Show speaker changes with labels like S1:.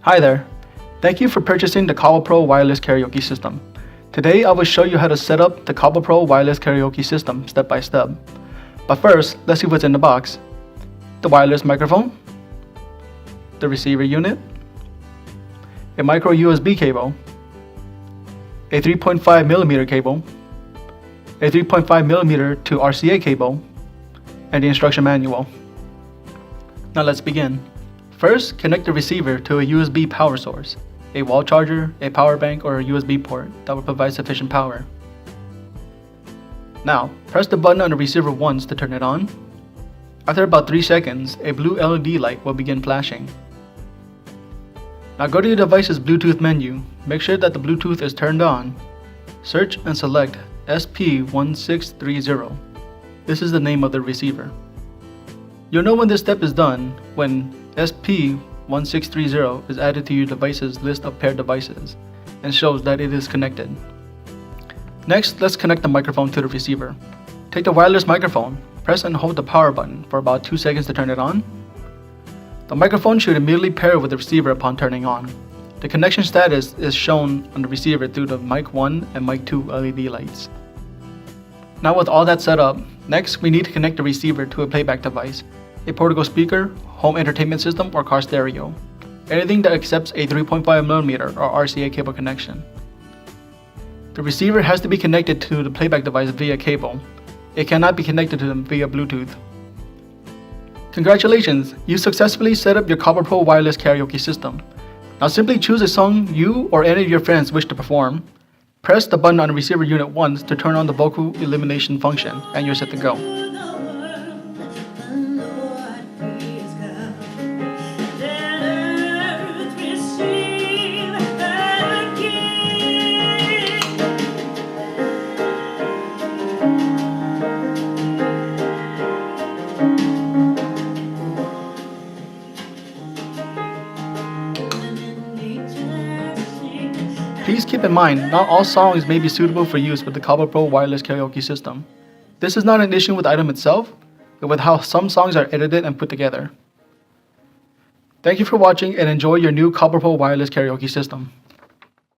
S1: Hi there. Thank you for purchasing the Cobble Pro wireless karaoke system. Today I will show you how to set up the Cobble Pro wireless karaoke system step by step. But first, let's see what's in the box. The wireless microphone, the receiver unit, a micro USB cable, a 3.5mm cable, a 3.5mm to RCA cable, and the instruction manual. Now let's begin. First, connect the receiver to a USB power source, a wall charger, a power bank, or a USB port that will provide sufficient power. Now, press the button on the receiver once to turn it on. After about 3 seconds, a blue LED light will begin flashing. Now go to your device's Bluetooth menu. Make sure that the Bluetooth is turned on. Search and select SP1630. This is the name of the receiver. You'll know when this step is done when SP1630 is added to your device's list of paired devices and shows that it is connected. Next, let's connect the microphone to the receiver. Take the wireless microphone, press and hold the power button for about 2 seconds to turn it on. The microphone should immediately pair with the receiver upon turning on. The connection status is shown on the receiver through the mic 1 and mic 2 LED lights. Now with all that set up, next we need to connect the receiver to a playback device, a portable speaker, home entertainment system, or car stereo. Anything that accepts a 3.5mm or RCA cable connection. The receiver has to be connected to the playback device via cable. It cannot be connected to them via Bluetooth. Congratulations! You successfully set up your Cobble Pro wireless karaoke system. Now simply choose a song you or any of your friends wish to perform. Press the button on the receiver unit once to turn on the vocal elimination function, and you're set to go. Please keep in mind, not all songs may be suitable for use with the Cobble Pro wireless karaoke system. This is not an issue with the item itself, but with how some songs are edited and put together. Thank you for watching and enjoy your new Cobble Pro wireless karaoke system.